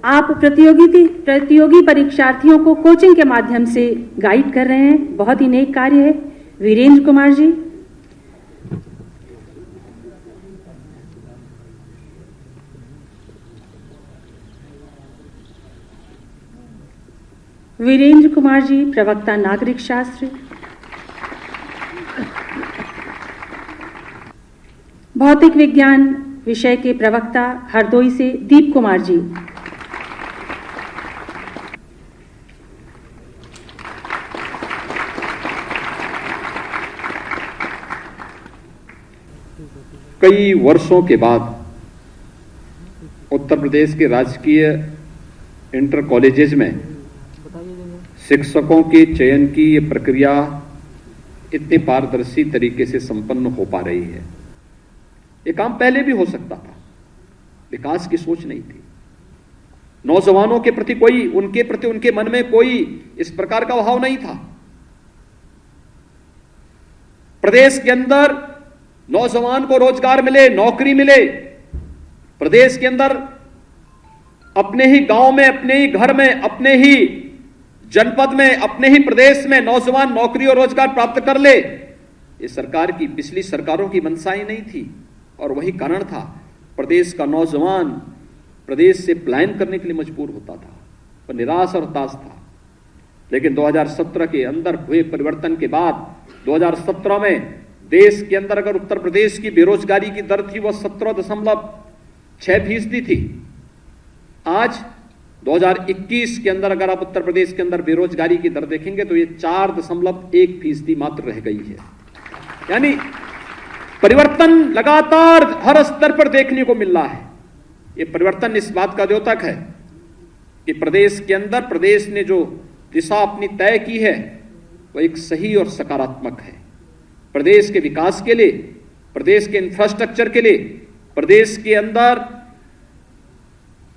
आप प्रतियोगी परीक्षार्थियों को कोचिंग के माध्यम से गाइड कर रहे हैं, बहुत ही नेक कार्य है। वीरेंद्र कुमार जी। वीरेंद्र कुमार जी, प्रवक्ता नागरिक शास्त्र। भौतिक विज्ञान विषय के प्रवक्ता हरदोई से दीप कुमार जी। कई वर्षों के बाद उत्तर प्रदेश के राजकीय इंटर कॉलेजेस में शिक्षकों के चयन की ये प्रक्रिया इतने पारदर्शी तरीके से संपन्न हो पा रही है। ये काम पहले भी हो सकता था, विकास की सोच नहीं थी। नौजवानों के प्रति उनके मन में कोई इस प्रकार का भाव नहीं था। प्रदेश के अंदर नौजवान को रोजगार मिले, नौकरी मिले, प्रदेश के अंदर अपने ही गांव में, अपने ही घर में, अपने ही जनपद में, अपने ही प्रदेश में नौजवान नौकरी और रोजगार प्राप्त कर ले, ये सरकार की, पिछली सरकारों की मंशा ही नहीं थी। और वही कारण था, प्रदेश का नौजवान प्रदेश से पलायन करने के लिए मजबूर होता था, और निराश और हताश था। लेकिन 2017 के अंदर हुए परिवर्तन के बाद 2017 में देश के अंदर अगर उत्तर प्रदेश की बेरोजगारी की दर थी वह 17.6% थी। आज 2021 के अंदर अगर आप उत्तर प्रदेश के अंदर बेरोजगारी की दर देखेंगे तो ये 4.1% मात्र रह गई है। यानी परिवर्तन लगातार हर स्तर पर देखने को मिल रहा है। ये परिवर्तन इस बात का द्योतक है कि प्रदेश के अंदर प्रदेश ने जो दिशा अपनी तय की है वह एक सही और सकारात्मक है। प्रदेश के विकास के लिए, प्रदेश के इंफ्रास्ट्रक्चर के लिए, प्रदेश के अंदर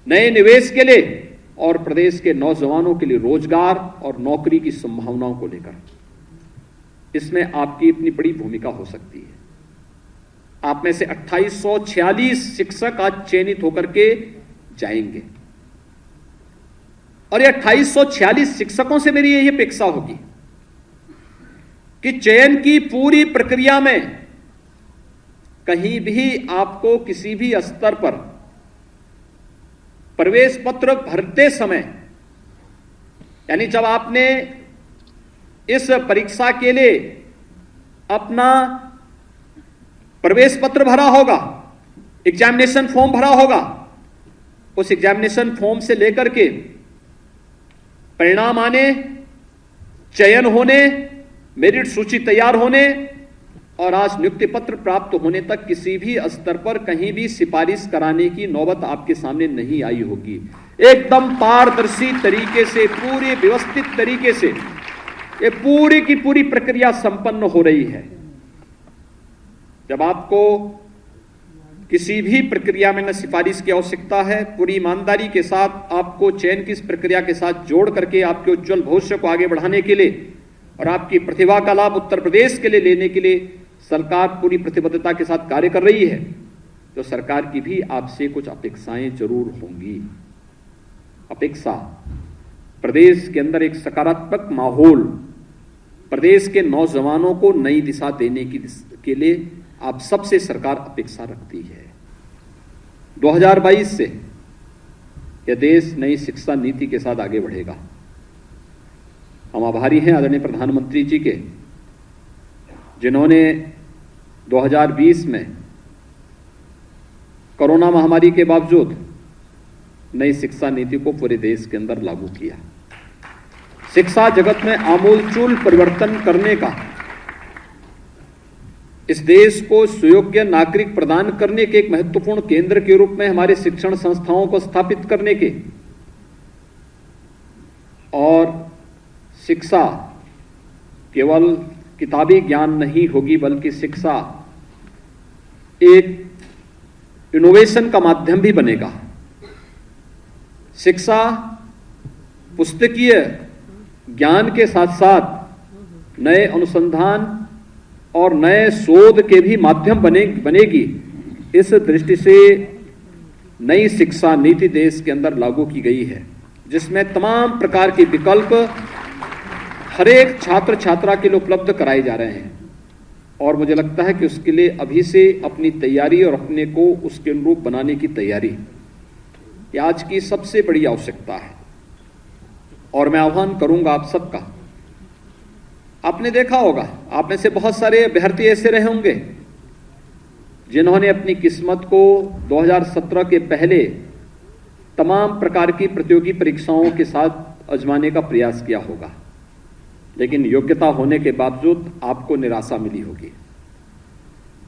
नए निवेश के लिए और प्रदेश के नौजवानों के लिए रोजगार और नौकरी की संभावनाओं को लेकर इसमें आपकी अपनी बड़ी भूमिका हो सकती है। आप में से 2846 शिक्षक आज चयनित होकर के जाएंगे और ये 2846 शिक्षकों से मेरी यही अपेक्षा होगी कि चयन की पूरी प्रक्रिया में कहीं भी आपको किसी भी स्तर पर प्रवेश पत्र भरते समय, यानी जब आपने इस परीक्षा के लिए अपना प्रवेश पत्र भरा होगा, एग्जामिनेशन फॉर्म भरा होगा, उस एग्जामिनेशन फॉर्म से लेकर के परिणाम आने, चयन होने, मेरिट सूची तैयार होने और आज नियुक्ति पत्र प्राप्त होने तक किसी भी स्तर पर कहीं भी सिफारिश कराने की नौबत आपके सामने नहीं आई होगी। एकदम पारदर्शी तरीके से, पूरी व्यवस्थित तरीके से ये पूरी की पूरी प्रक्रिया संपन्न हो रही है। जब आपको किसी भी प्रक्रिया में न सिफारिश की आवश्यकता है, पूरी ईमानदारी के साथ आपको चयन की इस प्रक्रिया के साथ जोड़ करके आपके उज्जवल भविष्य को आगे बढ़ाने के लिए और आपकी प्रतिभा का लाभ उत्तर प्रदेश के लिए लेने के लिए सरकार पूरी प्रतिबद्धता के साथ कार्य कर रही है, तो सरकार की भी आपसे कुछ अपेक्षाएं जरूर होंगी। अपेक्षा प्रदेश के अंदर एक सकारात्मक माहौल, प्रदेश के नौजवानों को नई दिशा देने के लिए आप सबसे सरकार अपेक्षा रखती है। 2022 से यह देश नई शिक्षा नीति के साथ आगे बढ़ेगा। हम आभारी हैं आदरणीय प्रधानमंत्री जी के, जिन्होंने 2020 में कोरोना महामारी के बावजूद नई शिक्षा नीति को पूरे देश के अंदर लागू किया। शिक्षा जगत में आमूलचूल परिवर्तन करने का, इस देश को सुयोग्य नागरिक प्रदान करने के एक महत्वपूर्ण केंद्र के रूप में हमारे शिक्षण संस्थाओं को स्थापित करने के और शिक्षा केवल किताबी ज्ञान नहीं होगी बल्कि शिक्षा एक इनोवेशन का माध्यम भी बनेगा। शिक्षा पुस्तकीय ज्ञान के साथ साथ नए अनुसंधान और नए शोध के भी माध्यम बनेगी। इस दृष्टि से नई शिक्षा नीति देश के अंदर लागू की गई है, जिसमें तमाम प्रकार के विकल्प हर एक छात्र छात्रा के लिए उपलब्ध कराए जा रहे हैं। और मुझे लगता है कि उसके लिए अभी से अपनी तैयारी और अपने को उसके अनुरूप बनाने की तैयारी ये आज की सबसे बड़ी आवश्यकता है। और मैं आह्वान करूंगा आप सबका, आपने देखा होगा, आप में से बहुत सारे अभ्यर्थी ऐसे रहे होंगे जिन्होंने अपनी किस्मत को 2017 के पहले तमाम प्रकार की प्रतियोगी परीक्षाओं के साथ आजमाने का प्रयास किया होगा, लेकिन योग्यता होने के बावजूद आपको निराशा मिली होगी,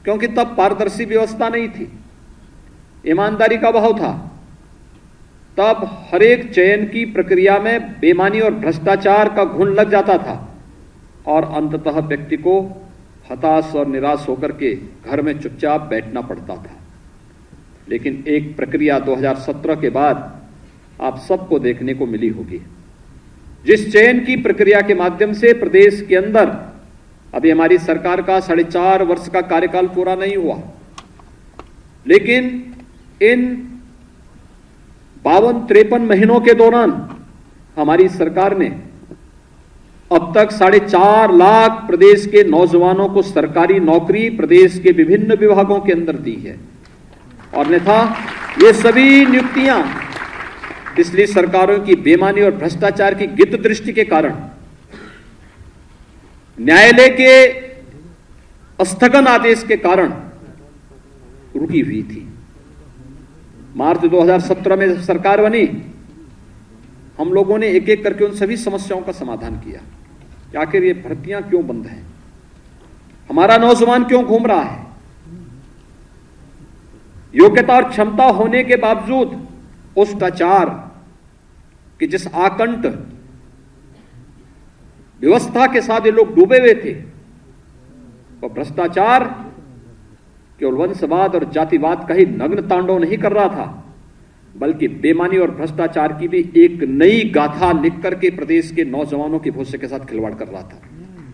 क्योंकि तब पारदर्शी व्यवस्था नहीं थी, ईमानदारी का अभाव था। तब हर एक चयन की प्रक्रिया में बेईमानी और भ्रष्टाचार का घुन लग जाता था और अंततः व्यक्ति को हताश और निराश होकर के घर में चुपचाप बैठना पड़ता था। लेकिन एक प्रक्रिया 2017 के बाद आप सबको देखने को मिली होगी, जिस चयन की प्रक्रिया के माध्यम से प्रदेश के अंदर अभी हमारी सरकार का 4.5 वर्ष का कार्यकाल पूरा नहीं हुआ, लेकिन इन 52-53 महीनों के दौरान हमारी सरकार ने अब तक 4.5 लाख प्रदेश के नौजवानों को सरकारी नौकरी प्रदेश के विभिन्न विभागों के अंदर दी है। और अन्यथा ये सभी नियुक्तियां पिछली सरकारों की बेईमानी और भ्रष्टाचार की गिद्ध दृष्टि के कारण, न्यायालय के स्थगन आदेश के कारण रुकी हुई थी। मार्च 2017 में जब सरकार बनी, हम लोगों ने एक एक करके उन सभी समस्याओं का समाधान किया कि आखिर ये भर्तियां क्यों बंद हैं, हमारा नौजवान क्यों घूम रहा है। योग्यता और क्षमता होने के बावजूद भ्रष्टाचार कि जिस आकंठ व्यवस्था के साथ ये लोग डूबे हुए थे, वो भ्रष्टाचार केवल वंशवाद और जातिवाद का ही नग्न तांडव नहीं कर रहा था, बल्कि बेईमानी और भ्रष्टाचार की भी एक नई गाथा लिख करके प्रदेश के नौजवानों के भविष्य के साथ खिलवाड़ कर रहा था।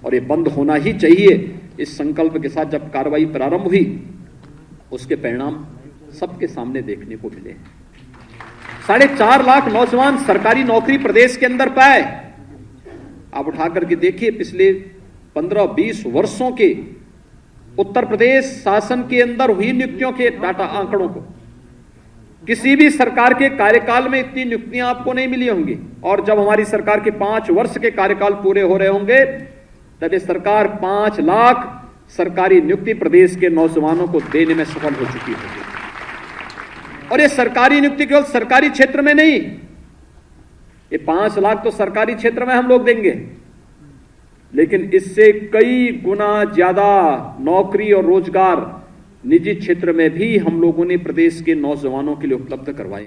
और ये बंद होना ही चाहिए। इस संकल्प के साथ जब कार्रवाई प्रारंभ हुई, उसके परिणाम सबके सामने देखने को मिले। 4.5 लाख नौजवान सरकारी नौकरी प्रदेश के अंदर पाए। आप उठा करके देखिए, पिछले 15-20 वर्षों के उत्तर प्रदेश शासन के अंदर हुई नियुक्तियों के डाटा आंकड़ों को, किसी भी सरकार के कार्यकाल में इतनी नियुक्तियां आपको नहीं मिली होंगी। और जब हमारी सरकार के 5 वर्ष के कार्यकाल पूरे हो रहे होंगे, तब ये सरकार 5 लाख सरकारी नियुक्ति प्रदेश के नौजवानों को देने में सफल हो चुकी होगी। और ये सरकारी नियुक्ति केवल सरकारी क्षेत्र में नहीं, ये 5 लाख तो सरकारी क्षेत्र में हम लोग देंगे, लेकिन इससे कई गुना ज्यादा नौकरी और रोजगार निजी क्षेत्र में भी हम लोगों ने प्रदेश के नौजवानों के लिए उपलब्ध करवाए।